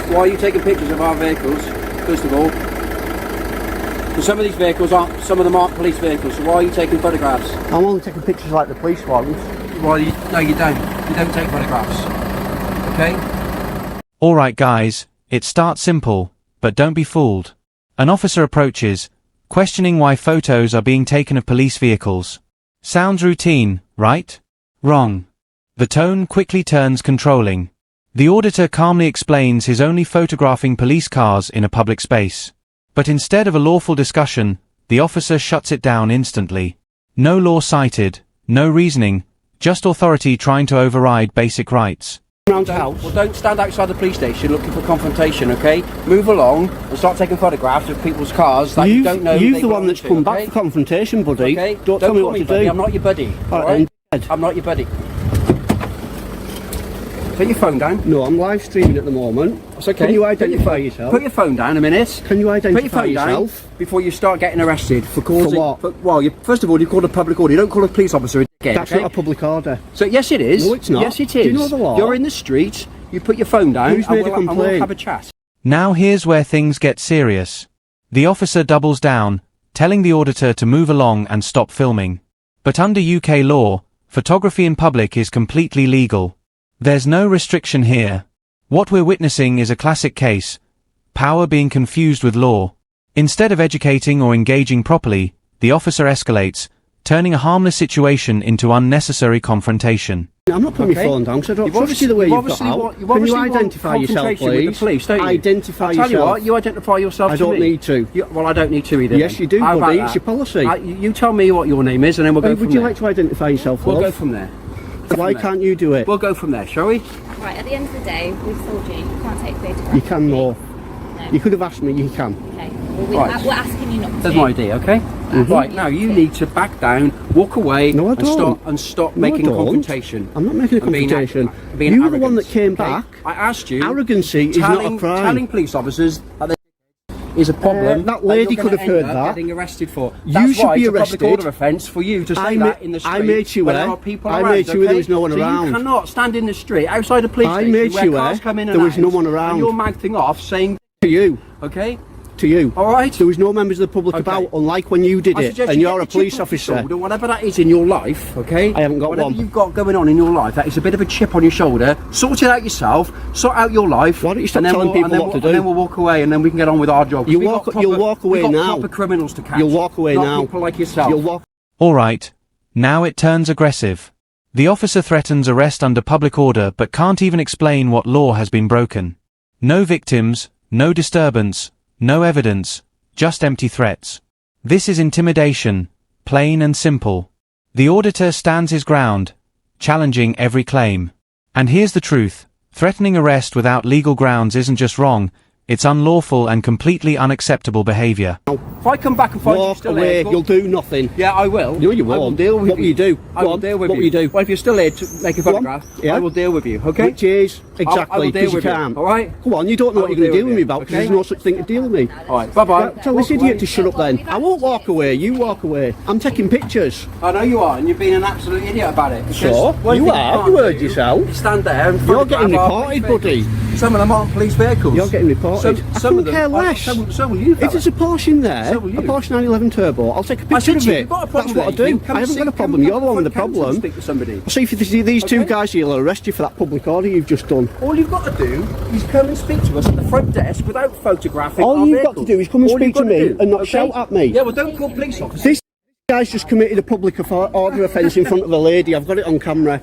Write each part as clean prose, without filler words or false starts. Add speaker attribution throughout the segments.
Speaker 1: Why are you taking pictures of our vehicles, first of all? Because some of these vehicles aren't, some of them aren't police vehicles, so why are you taking photographs?
Speaker 2: I'm only taking pictures like the police ones.
Speaker 1: Well, no you don't. You don't take photographs. Okay?
Speaker 3: Alright guys, it starts simple, but don't be fooled. An officer approaches, questioning why photos are being taken of police vehicles. Sounds routine, right? Wrong. The tone quickly turns controlling. The auditor calmly explains he's only photographing police cars in a public space. But instead of a lawful discussion, the officer shuts it down instantly. No law cited, no reasoning, just authority trying to override basic rights.
Speaker 1: Well, don't stand outside the police station looking for confrontation, okay? Move along and start taking photographs of people's cars that you don't know.
Speaker 2: You're the one that's come back for confrontation, buddy.
Speaker 1: Okay?
Speaker 2: Don't tell me what to do.
Speaker 1: I'm not your buddy.
Speaker 2: Alright?
Speaker 1: I'm not your buddy. Put your phone down.
Speaker 2: No, I'm live streaming at the moment.
Speaker 1: That's okay.
Speaker 2: Can you identify yourself?
Speaker 1: Put your phone down a minute.
Speaker 2: Can you identify
Speaker 1: Put your phone
Speaker 2: yourself?
Speaker 1: down before you start getting arrested for causing...
Speaker 2: For what?
Speaker 1: Well, first of all, you called a public order. You don't call a police officer a dickhead,
Speaker 2: That's
Speaker 1: okay?
Speaker 2: not a public order.
Speaker 1: So, yes it is.
Speaker 2: No, it's not.
Speaker 1: Yes it is.
Speaker 2: Do you know the law?
Speaker 1: You're in the street, you put your phone down,
Speaker 2: Who's made a complaint?
Speaker 1: and we'll have a chat.
Speaker 3: Now here's where things get serious. The officer doubles down, telling the auditor to move along and stop filming. But under UK law, photography in public is completely legal. There's no restriction here. What we're witnessing is a classic case, power being confused with law. Instead of educating or engaging properly, the officer escalates, turning a harmless situation into unnecessary confrontation.
Speaker 2: I'm not putting my phone down because I don't trust you the way you've got out. Can you identify yourself, please?
Speaker 1: With the police, don't you?
Speaker 2: Identify
Speaker 1: Tell
Speaker 2: yourself.
Speaker 1: you what, you identify yourself
Speaker 2: I
Speaker 1: to me.
Speaker 2: don't need to.
Speaker 1: Well, I don't need to either.
Speaker 2: Yes,
Speaker 1: then.
Speaker 2: you do,
Speaker 1: How
Speaker 2: buddy.
Speaker 1: about
Speaker 2: It's your policy.
Speaker 1: You tell me what your name is and then we'll go from there.
Speaker 2: Would you like to identify yourself,
Speaker 1: We'll
Speaker 2: love?
Speaker 1: go from there.
Speaker 2: Why can't you do it?
Speaker 1: We'll go from there, shall we?
Speaker 4: Right, at the end of the day, we've told you, you can't take photographs.
Speaker 2: You can, no.
Speaker 4: No.
Speaker 2: You could have asked me, you can.
Speaker 4: Okay, well, we're asking you not to.
Speaker 1: That's my idea, okay? Right, now you need to back down, walk away,
Speaker 2: No, I don't.
Speaker 1: and stop
Speaker 2: No,
Speaker 1: making
Speaker 2: I
Speaker 1: a
Speaker 2: don't.
Speaker 1: confrontation.
Speaker 2: I'm not making a
Speaker 1: And being
Speaker 2: confrontation.
Speaker 1: being
Speaker 2: You were the one
Speaker 1: arrogant,
Speaker 2: that came
Speaker 1: okay?
Speaker 2: back.
Speaker 1: I asked you.
Speaker 2: Arrogancy is not a crime.
Speaker 1: Telling police officers that they is a problem.
Speaker 2: That lady
Speaker 1: you're
Speaker 2: could have
Speaker 1: gonna
Speaker 2: heard
Speaker 1: end up
Speaker 2: that.
Speaker 1: Getting arrested for.
Speaker 2: You
Speaker 1: That's
Speaker 2: should
Speaker 1: why
Speaker 2: be
Speaker 1: it's a
Speaker 2: arrested.
Speaker 1: public order offence for you to say that in the street.
Speaker 2: I made you
Speaker 1: when
Speaker 2: aware.
Speaker 1: there are people
Speaker 2: I
Speaker 1: around,
Speaker 2: made you aware there
Speaker 1: okay?
Speaker 2: was no one
Speaker 1: so
Speaker 2: around.
Speaker 1: You cannot stand in the street outside the police
Speaker 2: I
Speaker 1: station
Speaker 2: made
Speaker 1: where
Speaker 2: you
Speaker 1: cars
Speaker 2: aware
Speaker 1: come in and
Speaker 2: there was
Speaker 1: out,
Speaker 2: no one around.
Speaker 1: and you're mouthing off saying
Speaker 2: To you.
Speaker 1: okay.
Speaker 2: To you.
Speaker 1: All right.
Speaker 2: There was no members of the public about, unlike when you did
Speaker 1: I
Speaker 2: it,
Speaker 1: suggest
Speaker 2: and
Speaker 1: you
Speaker 2: you're
Speaker 1: get
Speaker 2: a
Speaker 1: the
Speaker 2: police
Speaker 1: chip off your
Speaker 2: officer.
Speaker 1: shoulder, whatever that is in your life, okay?
Speaker 2: I haven't got
Speaker 1: whatever
Speaker 2: one.
Speaker 1: you've got going on in your life, that is a bit of a chip on your shoulder. Sort it out yourself. Sort out your life.
Speaker 2: Why don't you stop
Speaker 1: and then
Speaker 2: telling people what to do?
Speaker 1: And then we'll walk away, and then we can get on with our job.
Speaker 2: You'll
Speaker 1: We've
Speaker 2: walk-
Speaker 1: got
Speaker 2: you'll walk away
Speaker 1: we've got
Speaker 2: now.
Speaker 1: proper criminals to catch.
Speaker 2: You'll walk away
Speaker 1: not
Speaker 2: now.
Speaker 1: people like yourself.
Speaker 2: You'll walk.
Speaker 3: Alright. Now it turns aggressive. The officer threatens arrest under public order but can't even explain what law has been broken. No victims, no disturbance, no evidence, just empty threats. This is intimidation, plain and simple. The auditor stands his ground, challenging every claim. And here's the truth, threatening arrest without legal grounds isn't just wrong, it's unlawful and completely unacceptable behaviour.
Speaker 1: If I come back and find you
Speaker 2: Walk
Speaker 1: still
Speaker 2: away.
Speaker 1: here,
Speaker 2: You'll do nothing.
Speaker 1: yeah, I will.
Speaker 2: No, you
Speaker 1: I will
Speaker 2: won't.
Speaker 1: deal with
Speaker 2: What will you do?
Speaker 1: I
Speaker 2: Go
Speaker 1: will
Speaker 2: on.
Speaker 1: deal with
Speaker 2: What
Speaker 1: you.
Speaker 2: will you do?
Speaker 1: Well, if you're still here to make a
Speaker 2: Go on.
Speaker 1: photograph,
Speaker 2: Yeah.
Speaker 1: I will deal with you, okay?
Speaker 2: Which is
Speaker 1: I
Speaker 2: exactly
Speaker 1: will deal
Speaker 2: because you
Speaker 1: with you,
Speaker 2: can't.
Speaker 1: all right?
Speaker 2: Come on, you don't know what
Speaker 1: I will
Speaker 2: you're going to
Speaker 1: deal
Speaker 2: deal with
Speaker 1: with
Speaker 2: me
Speaker 1: you,
Speaker 2: about because
Speaker 1: okay?
Speaker 2: there's no such thing to deal with me.
Speaker 1: All right, bye-bye.
Speaker 2: Right, tell this idiot to shut up then. I won't walk away. You walk away. I'm taking pictures.
Speaker 1: I know you are, and you're being an absolute idiot about it. because
Speaker 2: So?
Speaker 1: one
Speaker 2: You
Speaker 1: thing
Speaker 2: are.
Speaker 1: can't
Speaker 2: You heard
Speaker 1: do
Speaker 2: yourself.
Speaker 1: is stand there and
Speaker 2: You're getting
Speaker 1: photograph our
Speaker 2: reported,
Speaker 1: police
Speaker 2: buddy.
Speaker 1: vehicles. Some of them aren't police vehicles.
Speaker 2: You're getting reported. I
Speaker 1: Some of
Speaker 2: couldn't
Speaker 1: them.
Speaker 2: care less.
Speaker 1: So will you,
Speaker 2: If
Speaker 1: fella.
Speaker 2: there's a Porsche in there,
Speaker 1: So will you.
Speaker 2: a Porsche 911 Turbo, I'll take a
Speaker 1: I
Speaker 2: picture
Speaker 1: said
Speaker 2: of
Speaker 1: to you,
Speaker 2: it.
Speaker 1: you've got a problem
Speaker 2: That's what I
Speaker 1: there,
Speaker 2: do.
Speaker 1: you come
Speaker 2: I haven't
Speaker 1: see-
Speaker 2: got a
Speaker 1: come-
Speaker 2: problem. You're the one with the
Speaker 1: come to
Speaker 2: problem.
Speaker 1: Speak to somebody.
Speaker 2: See if these two
Speaker 1: Okay.
Speaker 2: guys here will arrest you for that public order you've just done.
Speaker 1: All you've got to do is come and speak to us at the front desk without photographing
Speaker 2: All
Speaker 1: our
Speaker 2: you've got
Speaker 1: vehicles.
Speaker 2: to do is come and
Speaker 1: All
Speaker 2: speak
Speaker 1: you've
Speaker 2: to
Speaker 1: got
Speaker 2: me
Speaker 1: do,
Speaker 2: and not
Speaker 1: okay?
Speaker 2: shout at me.
Speaker 1: Yeah, well, don't call police officers.
Speaker 2: This guy's just committed a public order offence in front of a lady. I've got it on camera.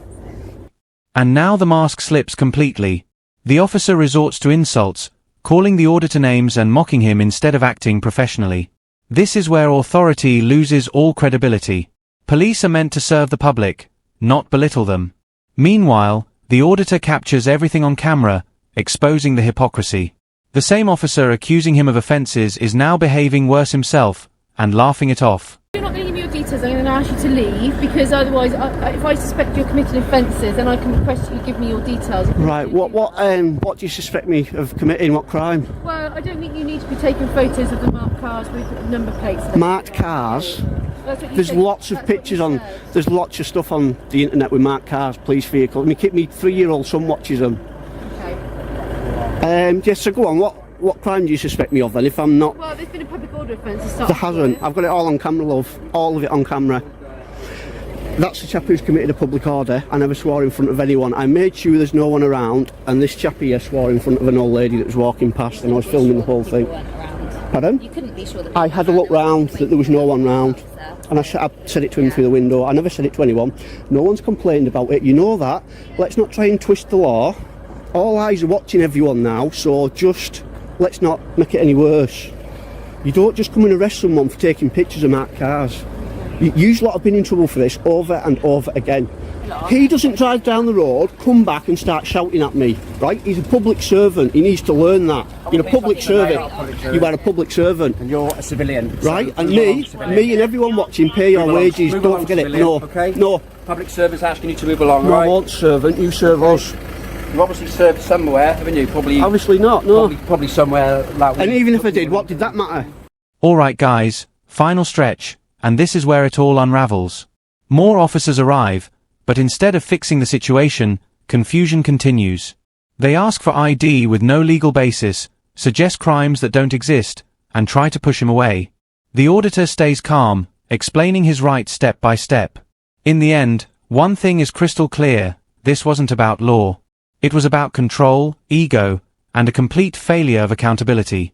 Speaker 3: And now the mask slips completely. The officer resorts to insults, calling the auditor names and mocking him instead of acting professionally. This is where authority loses all credibility. Police are meant to serve the public, not belittle them. Meanwhile, the auditor captures everything on camera, exposing the hypocrisy. The same officer accusing him of offences is now behaving worse himself, and laughing it off.
Speaker 5: You're not going to give me your details. I'm going to ask you to leave because otherwise, if I suspect you're committing offences, then I can request you give me your details.
Speaker 2: Right. What do you suspect me of committing? What crime?
Speaker 5: Well, I don't think you need to be taking photos of the marked cars with number plates.
Speaker 2: Marked cars.
Speaker 5: That's what you
Speaker 2: There's
Speaker 5: said.
Speaker 2: lots of
Speaker 5: That's what
Speaker 2: pictures
Speaker 5: you
Speaker 2: on.
Speaker 5: said.
Speaker 2: There's lots of stuff on the internet with marked cars, police vehicles. Me 3-year-old son watches them.
Speaker 5: Okay.
Speaker 2: Yes, so go on, what crime do you suspect me of then, if I'm not...
Speaker 5: Well, there's been a public order offence to start.
Speaker 2: There hasn't. I've got it all on camera, love. All of it on camera. That's the chap who's committed a public order. I never swore in front of anyone. I made sure there's no one around, and this chap here swore in front of an old lady that was walking past, and I was filming the whole thing. Pardon?
Speaker 4: You couldn't be sure that
Speaker 2: I had a look round, that there was no one round. And I said it to him through the window. I never said it to anyone. No one's complained about it. You know that. Let's not try and twist the law. All eyes are watching everyone now, so just let's not make it any worse. You don't just come and arrest someone for taking pictures of marked cars. You lot have been in trouble for this over and over again. He doesn't drive down the road, come back and start shouting at me, right? He's a public servant. He needs to learn that. You're a public servant. You are a public servant.
Speaker 1: And you're a civilian.
Speaker 2: Right? And me and everyone watching pay your wages. Don't forget it. No.
Speaker 1: Okay?
Speaker 2: No.
Speaker 1: Public servant's asking you to move along,
Speaker 2: No,
Speaker 1: right?
Speaker 2: I won't servant. You serve us.
Speaker 1: You've obviously served somewhere, haven't you? Probably.
Speaker 2: Obviously not, no.
Speaker 1: Probably somewhere like...
Speaker 2: And even if I did, what did that matter?
Speaker 3: Alright guys, final stretch, and this is where it all unravels. More officers arrive, but instead of fixing the situation, confusion continues. They ask for ID with no legal basis, suggest crimes that don't exist, and try to push him away. The auditor stays calm, explaining his rights step by step. In the end, one thing is crystal clear: this wasn't about law. It was about control, ego, and a complete failure of accountability.